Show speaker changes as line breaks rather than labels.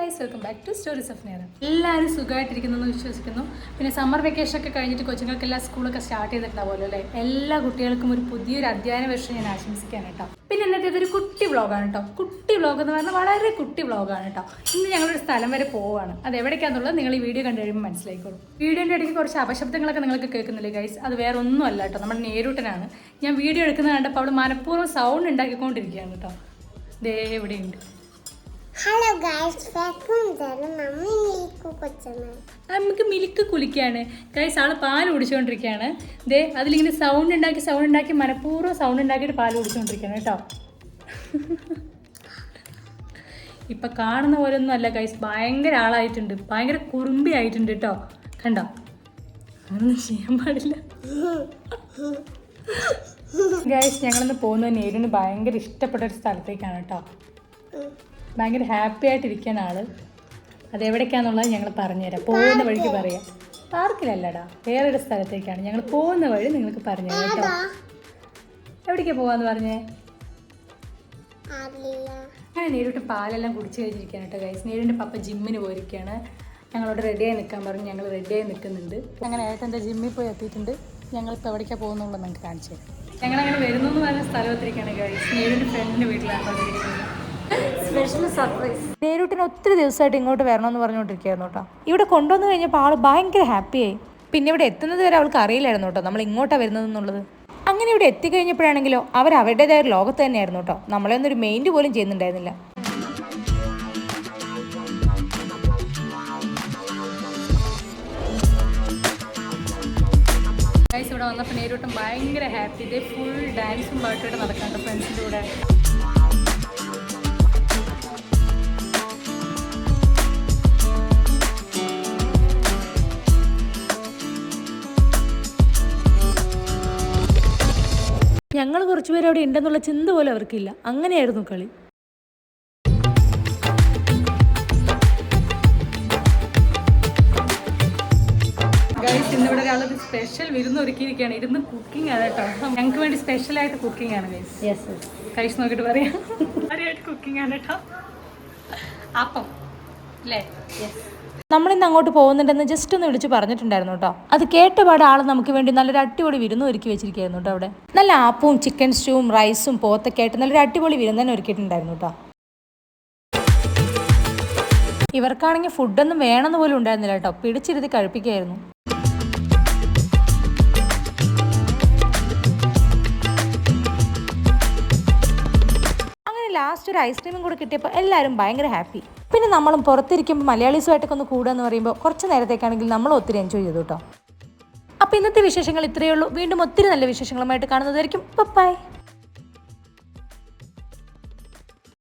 Guys, welcome back to stories of നേരം. എല്ലാവരും സുഖമായിട്ടിരിക്കുന്നു വിശ്വസിക്കുന്നു. പിന്നെ സമ്മർ വെക്കേഷൻ ഒക്കെ കഴിഞ്ഞിട്ട് കൊച്ചുങ്ങൾക്കെല്ലാം സ്കൂളൊക്കെ സ്റ്റാർട്ട് ചെയ്തിട്ടുണ്ടാവുമല്ലോ അല്ലേ. എല്ലാ കുട്ടികൾക്കും ഒരു പുതിയൊരു അധ്യയന വർഷം ഞാൻ ആശംസിക്കാൻ കേട്ടോ. പിന്നെ എന്നിട്ട് ഇതൊരു കുട്ടി വ്ളോഗാണ് കേട്ടോ. കുട്ടി വ്ളോഗ് എന്ന് പറഞ്ഞാൽ വളരെ കുട്ടി വ്ളോഗാണ് കേട്ടോ. ഇന്ന് ഞങ്ങളൊരു സ്ഥലം വരെ പോവുകയാണ്. അത് എവിടേക്കാന്നുള്ളത് നിങ്ങൾ ഈ വീഡിയോ കണ്ടു കഴിയുമ്പോൾ മനസ്സിലായിക്കോളും. വീഡിയോൻ്റെ ഇടയ്ക്ക് കുറച്ച് അപശബ്ദങ്ങളൊക്കെ നിങ്ങൾക്ക് കേൾക്കുന്നില്ലേ ഗൈസ്? അത് വേറെ ഒന്നും അല്ല കേട്ടോ, നമ്മുടെ നേരൂട്ടനാണ്. ഞാൻ വീഡിയോ എടുക്കുന്നത് കണ്ടപ്പോൾ അവൾ മനഃപൂർവ്വം സൗണ്ട് ഉണ്ടാക്കിക്കൊണ്ടിരിക്കുകയാണ് കേട്ടോ. ദേ എവിടെയുണ്ട്.
ഹലോ ഗൈസ്,
നമുക്ക് മിൽക്ക് കുലിക്കാണ് ഗൈസ്. ആള് പാല് കുടിച്ചുകൊണ്ടിരിക്കുകയാണ്. ദേ അതിലിങ്ങനെ സൗണ്ട് ഉണ്ടാക്കി മനഃപൂർവ്വം സൗണ്ട് ഉണ്ടാക്കിയിട്ട് പാല് കുടിച്ചുകൊണ്ടിരിക്കുകയാണ് കേട്ടോ. ഇപ്പം കാണുന്ന പോലെ ഒന്നും അല്ല ഗൈസ്, ഭയങ്കര ആളായിട്ടുണ്ട്, ഭയങ്കര കുറുമ്പി ആയിട്ടുണ്ട് കേട്ടോ. കണ്ടോ? അങ്ങനൊന്നും ചെയ്യാൻ പാടില്ല ഗൈസ്. ഞങ്ങളിന്ന് പോകുന്നത് നേരിന് ഭയങ്കര ഇഷ്ടപ്പെട്ട ഒരു സ്ഥലത്തേക്കാണ് കേട്ടോ. ഭയങ്കര ഹാപ്പി ആയിട്ടിരിക്കാൻ ആള്. അതെവിടേക്കാന്നുള്ളത് ഞങ്ങൾ പറഞ്ഞുതരാം, പോകുന്ന വഴിക്ക് പറയാം. പാർക്കിലല്ലടാ, വേറൊരു സ്ഥലത്തേക്കാണ്. ഞങ്ങൾ പോകുന്ന വഴി നിങ്ങൾക്ക് പറഞ്ഞുതരാം കേട്ടോ. എവിടേക്കാണ് പോവാന്ന് പറഞ്ഞേ? ഞാൻ നേരിട്ട് പാലെല്ലാം കുടിച്ച് കഴിഞ്ഞിരിക്കുകയാണ് കേട്ടോ ഗൈസ്. നേരിൻ്റെ പപ്പ ജിമ്മിന് പോയിരിക്കുകയാണ്. ഞങ്ങളോട് റെഡിയായി നിൽക്കാൻ പറഞ്ഞ് ഞങ്ങൾ റെഡിയായി നിൽക്കുന്നുണ്ട്. അങ്ങനെ ഏട്ടൻ്റെ ജിമ്മിൽ പോയി എത്തിയിട്ടുണ്ട്. ഞങ്ങളിപ്പോൾ എവിടേക്കാണ് പോകുന്നുള്ളത് നിങ്ങൾക്ക് കാണിച്ചു തരാം. ഞങ്ങളങ്ങനെ വരുന്നു എന്ന് പറഞ്ഞ സ്ഥലത്തിരിക്കുകയാണ് ഗൈസ്. നേരിൻ്റെ ഫ്രണ്ടിൻ്റെ വീട്ടിലാണ് പറഞ്ഞിരിക്കുന്നത്. Special surprise. നേരിട്ടിന് ഒത്തിരി ദിവസമായിട്ട് ഇങ്ങോട്ട് വരണമെന്ന് പറഞ്ഞുകൊണ്ടിരിക്കുകയായിരുന്നു കേട്ടോ. ഇവിടെ കൊണ്ടുവന്ന് കഴിഞ്ഞപ്പോൾ ആൾ ഭയങ്കര ഹാപ്പിയായി. പിന്നെ ഇവിടെ എത്തുന്നത് വരെ അവൾക്ക് അറിയില്ലായിരുന്നു കേട്ടോ നമ്മൾ ഇങ്ങോട്ടാണ് വരുന്നതെന്നുള്ളത്. അങ്ങനെ ഇവിടെ എത്തിക്കഴിഞ്ഞപ്പോഴാണെങ്കിലോ അവർ അവരുടേതായ ഒരു ലോകത്ത് തന്നെയായിരുന്നു കേട്ടോ. നമ്മളെ ഒന്നൊരു മെയിൻറ്റ് പോലും ചെയ്യുന്നുണ്ടായിരുന്നില്ല. ഗൈസ്, ഇവിടെ വന്നപ്പോൾ നേരിട്ടും ഭയങ്കര ഹാപ്പി. ഇതേ ഫുൾ ഡാൻസും പാട്ടായിട്ട് നടക്കാണ്ട് ഫ്രണ്ട്സിൻ്റെ കൂടെ. ഞങ്ങൾ കുറച്ചുപേർ അവിടെ ഉണ്ടെന്നുള്ള ചിന്ത പോലും അവർക്കില്ല. അങ്ങനെയായിരുന്നു കളി. ഗൈസ്, ഇന്നിവിടെ ഒരാളൊരു സ്പെഷ്യൽ വിരുന്ന് ഒരുക്കിയിരിക്കുകയാണ്. ഇരുന്ന് കുക്കിംഗ് ആണ് കേട്ടോ. ഞങ്ങൾക്ക് വേണ്ടി സ്പെഷ്യലായിട്ട് കുക്കിംഗ് ആണ് ഗൈസ്. യെസ്, കഴിച്ച് നോക്കിയിട്ട് പറയാം. ആരെയായിട്ട് കുക്കിംഗ് ആണ് കേട്ടോ. അപ്പം അല്ലേ? യെസ്. നമ്മളിന്ന് അങ്ങോട്ട് പോകുന്നുണ്ടെന്ന് ജസ്റ്റ് ഒന്ന് വിളിച്ച് പറഞ്ഞിട്ടുണ്ടായിരുന്നു കേട്ടോ. അത് കേട്ടപാട് ആൾ നമുക്ക് വേണ്ടി നല്ലൊരു അടിപൊളി വിരുന്ന് ഒരുക്കി വെച്ചിരിക്കുകയായിരുന്നു കേട്ടോ. അവിടെ നല്ല ആപ്പവും ചിക്കൻ സ്റ്റൂവും റൈസും പോത്തൊക്കെ ആയിട്ട് നല്ലൊരു അടിപൊളി വിരുന്ന് തന്നെ ഒരുക്കിയിട്ടുണ്ടായിരുന്നു കേട്ടോ. ഇവർക്കാണെങ്കിൽ ഫുഡൊന്നും വേണമെന്ന് പോലും ഉണ്ടായിരുന്നില്ല കേട്ടോ. പിടിച്ചിരുത്തി കഴിപ്പിക്കുകയായിരുന്നു. ലാസ്റ്റ് ഒരു ഐസ്ക്രീമും കൂടെ കിട്ടിയപ്പോൾ എല്ലാവരും ഭയങ്കര ഹാപ്പി. പിന്നെ നമ്മളും പുറത്തിരിക്കുമ്പോൾ മലയാളീസുമായിട്ടൊക്കെ ഒന്ന് കൂടുക എന്ന് പറയുമ്പോൾ കുറച്ച് നേരത്തേക്കാണെങ്കിൽ നമ്മൾ ഒത്തിരി എൻജോയ് ചെയ്തു കേട്ടോ. അപ്പോൾ ഇന്നത്തെ വിശേഷങ്ങൾ ഇത്രയേ ഉള്ളൂ. വീണ്ടും ഒത്തിരി നല്ല വിശേഷങ്ങളുമായിട്ട് കാണുന്നതായിരിക്കും. ബൈ.